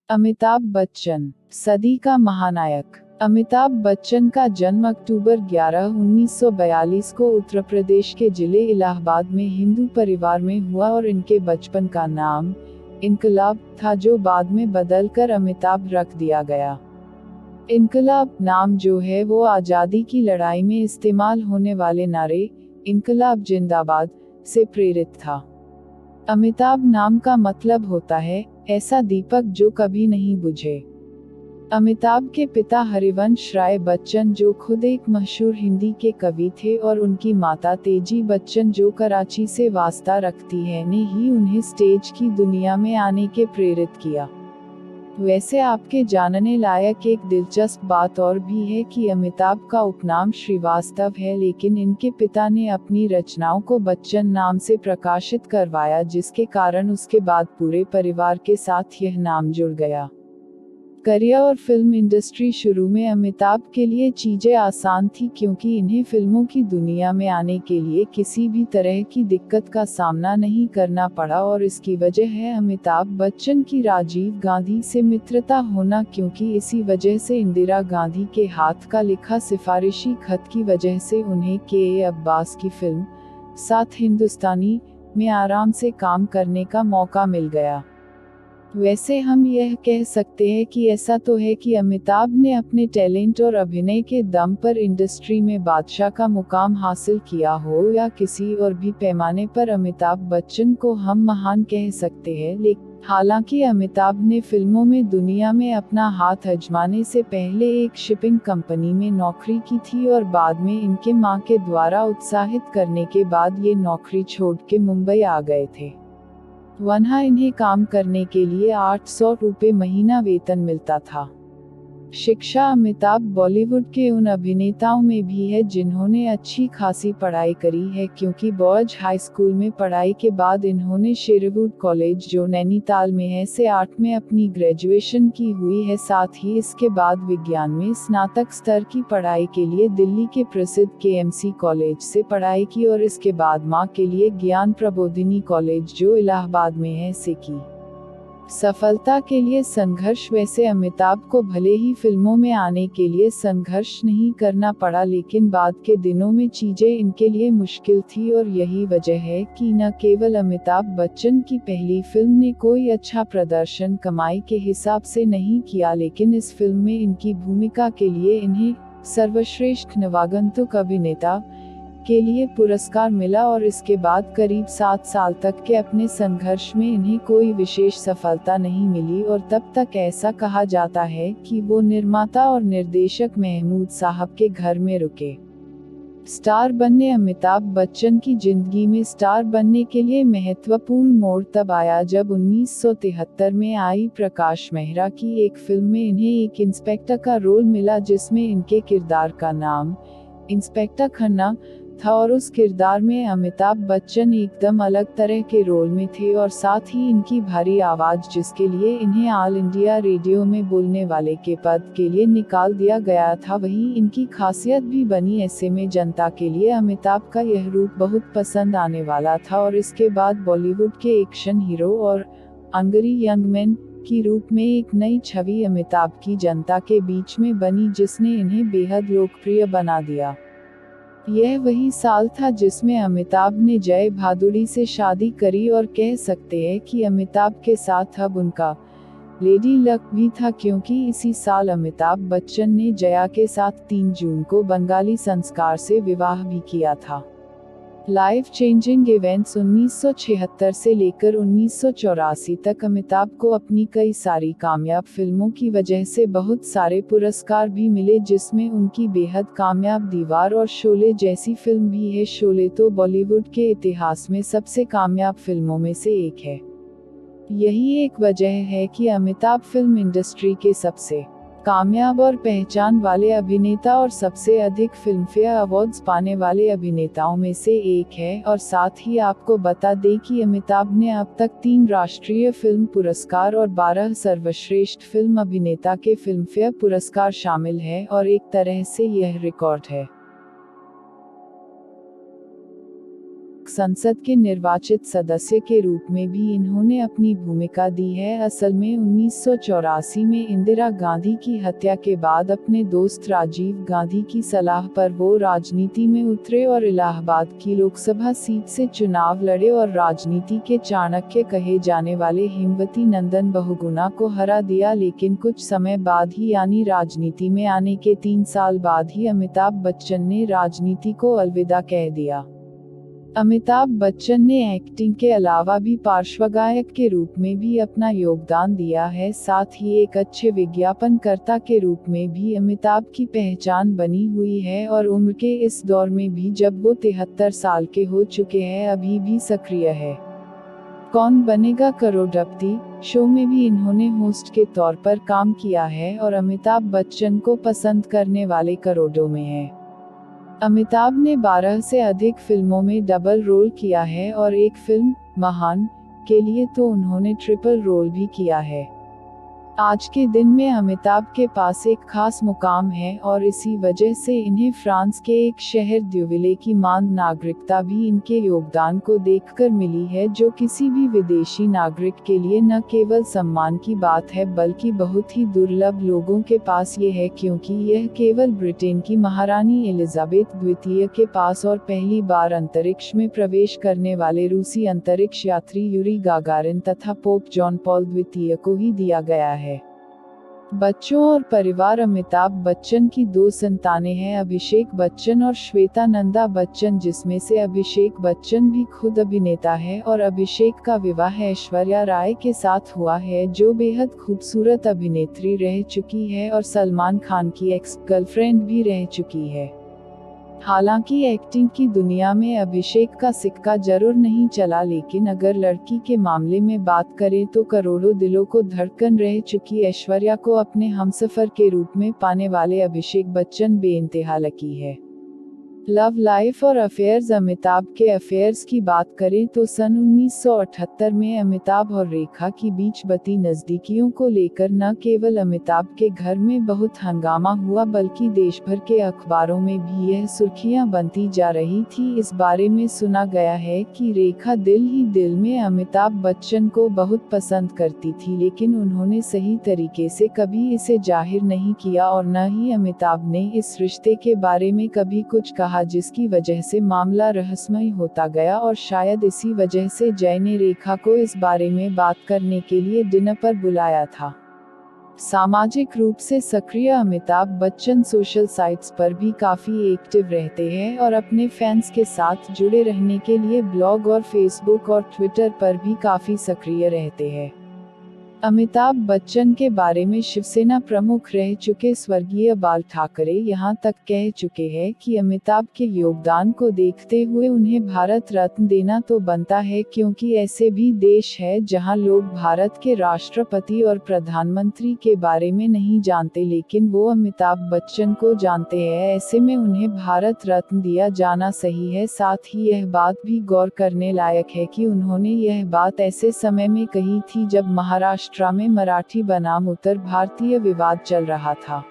अमिताभ बच्चन, सदी का महानायक। अमिताभ बच्चन का जन्म अक्टूबर 11, 1942 को उत्तर प्रदेश के जिले इलाहाबाद में हिंदू परिवार में हुआ और इनके बचपन का नाम इनकलाब था, जो बाद में बदलकर अमिताभ रख दिया गया। इनकलाब नाम जो है वो आज़ादी की लड़ाई में इस्तेमाल होने वाले नारे इनकलाब जिंदाबाद से प्रेरित था। अमिताभ नाम का मतलब होता है ऐसा दीपक जो कभी नहीं बुझे। अमिताभ के पिता हरिवंश राय बच्चन जो खुद एक मशहूर हिंदी के कवि थे और उनकी माता तेजी बच्चन जो कराची से वास्ता रखती है ने ही उन्हें स्टेज की दुनिया में आने के प्रेरित किया। वैसे आपके जानने लायक एक दिलचस्प बात और भी है कि अमिताभ का उपनाम श्रीवास्तव है, लेकिन इनके पिता ने अपनी रचनाओं को बच्चन नाम से प्रकाशित करवाया, जिसके कारण उसके बाद पूरे परिवार के साथ यह नाम जुड़ गया। करियर और फिल्म इंडस्ट्री शुरू में अमिताभ के लिए चीजें आसान थी, क्योंकि इन्हें फिल्मों की दुनिया में आने के लिए किसी भी तरह की दिक्कत का सामना नहीं करना पड़ा, और इसकी वजह है अमिताभ बच्चन की राजीव गांधी से मित्रता होना, क्योंकि इसी वजह से इंदिरा गांधी के हाथ का लिखा सिफारिशी खत की वजह से उन्हें के अब्बास की फिल्म साथ हिंदुस्तानी में आराम से काम करने का मौका मिल गया। वैसे हम यह कह सकते हैं कि ऐसा तो है कि अमिताभ ने अपने टैलेंट और अभिनय के दम पर इंडस्ट्री में बादशाह का मुकाम हासिल किया हो, या किसी और भी पैमाने पर अमिताभ बच्चन को हम महान कह सकते हैं, लेकिन हालांकि अमिताभ ने फिल्मों में दुनिया में अपना हाथ आजमाने से पहले एक शिपिंग कंपनी में नौकरी की थी, और बाद में इनके मां के द्वारा उत्साहित करने के बाद ये नौकरी छोड़ के मुंबई आ गए थे। वहाँ इन्हें काम करने के लिए 800 रुपये महीना वेतन मिलता था। शिक्षा अमिताभ बॉलीवुड के उन अभिनेताओं में भी है जिन्होंने अच्छी खासी पढ़ाई करी है, क्योंकि बॉयज हाई स्कूल में पढ़ाई के बाद इन्होंने शेरवुड कॉलेज जो नैनीताल में है से 8 में अपनी ग्रेजुएशन की हुई है। साथ ही इसके बाद विज्ञान में स्नातक स्तर की पढ़ाई के लिए दिल्ली के प्रसिद्ध केएमसी कॉलेज से पढ़ाई की, और इसके बाद मां के लिए ज्ञान प्रबोधिनी कॉलेज जो इलाहाबाद में है से की। सफलता के लिए संघर्ष। वैसे अमिताभ को भले ही फिल्मों में आने के लिए संघर्ष नहीं करना पड़ा, लेकिन बाद के दिनों में चीजें इनके लिए मुश्किल थी, और यही वजह है कि न केवल अमिताभ बच्चन की पहली फिल्म ने कोई अच्छा प्रदर्शन कमाई के हिसाब से नहीं किया, लेकिन इस फिल्म में इनकी भूमिका के लिए इन्हें सर्वश्रेष्ठ नवागंतुक अभिनेता के लिए पुरस्कार मिला, और इसके बाद करीब 7 साल तक के अपने संघर्ष में इन्हें कोई विशेष सफलता नहीं मिली, और तब तक ऐसा कहा जाता है कि वो निर्माता और निर्देशक महमूद साहब के घर में रुके। स्टार बनने। अमिताभ बच्चन की जिंदगी में स्टार बनने के लिए महत्वपूर्ण मोड़ तब आया जब 1973 में आई प्रकाश मेहरा की एक फिल्म में इन्हें एक इंस्पेक्टर का रोल मिला, जिसमें इनके किरदार का नाम इंस्पेक्टर खन्ना था, और उस किरदार में अमिताभ बच्चन एकदम अलग तरह के रोल में थे, और साथ ही इनकी भारी आवाज जिसके लिए इन्हें ऑल इंडिया रेडियो में बोलने वाले के पद के लिए निकाल दिया गया था, वही इनकी खासियत भी बनी। ऐसे में जनता के लिए अमिताभ का यह रूप बहुत पसंद आने वाला था, और इसके बाद बॉलीवुड के एक्शन हीरो और अंगरी यंग मैन की रूप में एक नई छवि अमिताभ की जनता के बीच में बनी, जिसने इन्हें बेहद लोकप्रिय बना दिया। यह वही साल था जिसमें अमिताभ ने जय भादुड़ी से शादी करी, और कह सकते हैं कि अमिताभ के साथ अब उनका लेडी लक भी था, क्योंकि इसी साल अमिताभ बच्चन ने जया के साथ 3 जून को बंगाली संस्कार से विवाह भी किया था। Life changing events. 1976 से लेकर 1984 तक अमिताभ को अपनी कई सारी कामयाब फिल्मों की वजह से बहुत सारे पुरस्कार भी मिले, जिसमें उनकी बेहद कामयाब दीवार और शोले जैसी फिल्म भी है। शोले तो बॉलीवुड के इतिहास में सबसे कामयाब फिल्मों में से एक है। यही एक वजह है कि अमिताभ फिल्म इंडस्ट्री के सबसे कामयाब और पहचान वाले अभिनेता और सबसे अधिक फिल्मफेयर अवार्ड्स पाने वाले अभिनेताओं में से एक है, और साथ ही आपको बता दें कि अमिताभ ने अब तक 3 राष्ट्रीय फिल्म पुरस्कार और 12 सर्वश्रेष्ठ फिल्म अभिनेता के फिल्मफेयर पुरस्कार शामिल है, और एक तरह से यह रिकॉर्ड है। तक संसद के निर्वाचित सदस्य के रूप में भी इन्होंने अपनी भूमिका दी है। असल में 1984 में इंदिरा गांधी की हत्या के बाद अपने दोस्त राजीव गांधी की सलाह पर वो राजनीति में उतरे और इलाहाबाद की लोकसभा सीट से चुनाव लड़े और राजनीति के चाणक्य कहे जाने वाले हेमवती नंदन बहुगुणा को हरा दिया। लेकिन कुछ समय बाद ही, यानी राजनीति में आने के 3 साल बाद ही, अमिताभ बच्चन ने राजनीति को अलविदा कह दिया। अमिताभ बच्चन ने एक्टिंग के अलावा भी पार्श्वगायक के रूप में भी अपना योगदान दिया है। साथ ही एक अच्छे विज्ञापनकर्ता के रूप में भी अमिताभ की पहचान बनी हुई है और उम्र के इस दौर में भी, जब वो 73 साल के हो चुके हैं, अभी भी सक्रिय है। कौन बनेगा करोड़पति शो में भी इन्होंने होस्ट के तौर पर काम किया है और अमिताभ बच्चन को पसंद करने वाले करोड़ों में हैं। अमिताभ ने 12 से अधिक फिल्मों में डबल रोल किया है और एक फिल्म, महान, के लिए तो उन्होंने ट्रिपल रोल भी किया है। आज के दिन में अमिताभ के पास एक खास मुकाम है और इसी वजह से इन्हें फ्रांस के एक शहर द्यूविले की मान नागरिकता भी इनके योगदान को देखकर मिली है, जो किसी भी विदेशी नागरिक के लिए न केवल सम्मान की बात है बल्कि बहुत ही दुर्लभ लोगों के पास ये है, क्योंकि यह केवल ब्रिटेन की महारानी एलिजाबेथ द्वितीय के पास और पहली बार अंतरिक्ष में प्रवेश करने वाले रूसी अंतरिक्ष यात्री यूरी गागारिन तथा पोप जॉन पॉल द्वितीय को ही दिया गया है। बच्चों और परिवार। अमिताभ बच्चन की 2 संतानें हैं, अभिषेक बच्चन और श्वेता नंदा बच्चन, जिसमें से अभिषेक बच्चन भी खुद अभिनेता है और अभिषेक का विवाह ऐश्वर्या राय के साथ हुआ है, जो बेहद खूबसूरत अभिनेत्री रह चुकी है और सलमान खान की एक्स गर्लफ्रेंड भी रह चुकी है। हालांकि एक्टिंग की दुनिया में अभिषेक का सिक्का जरूर नहीं चला, लेकिन अगर लड़की के मामले में बात करें तो करोड़ों दिलों को धड़कन रह चुकी ऐश्वर्या को अपने हमसफर के रूप में पाने वाले अभिषेक बच्चन बेइंतहा लकी है। लव लाइफ और अफेयर्स। अमिताभ के अफेयर्स की बात करें तो सन 1978 में अमिताभ और रेखा की बीच बती नजदीकियों को लेकर न केवल अमिताभ के घर में बहुत हंगामा हुआ बल्कि देश भर के अखबारों में भी यह सुर्खियां बनती जा रही थी। इस बारे में सुना गया है कि रेखा दिल ही दिल में अमिताभ बच्चन को बहुत पसंद करती थी, लेकिन उन्होंने सही तरीके से कभी इसे जाहिर नहीं किया और न ही अमिताभ ने इस रिश्ते के बारे में कभी कुछ कहा, जिसकी वजह से मामला रहस्यमय होता गया और शायद इसी वजह से जय ने रेखा को इस बारे में बात करने के लिए डिनर पर बुलाया था। सामाजिक रूप से सक्रिय अमिताभ बच्चन सोशल साइट्स पर भी काफी एक्टिव रहते हैं और अपने फैंस के साथ जुड़े रहने के लिए ब्लॉग और फेसबुक और ट्विटर पर भी काफी सक्रिय रहते हैं। अमिताभ बच्चन के बारे में शिवसेना प्रमुख रह चुके स्वर्गीय बाल ठाकरे यहां तक कह चुके हैं कि अमिताभ के योगदान को देखते हुए उन्हें भारत रत्न देना तो बनता है, क्योंकि ऐसे भी देश है जहां लोग भारत के राष्ट्रपति और प्रधानमंत्री के बारे में नहीं जानते, लेकिन वो अमिताभ बच्चन को जानते हैं। ऐसे में उन्हें भारत रत्न दिया जाना सही है। साथ ही यह बात भी गौर करने लायक है कि उन्होंने यह बात ऐसे समय में कही थी जब महाराष्ट्र में मराठी बनाम उत्तर भारतीय विवाद चल रहा था।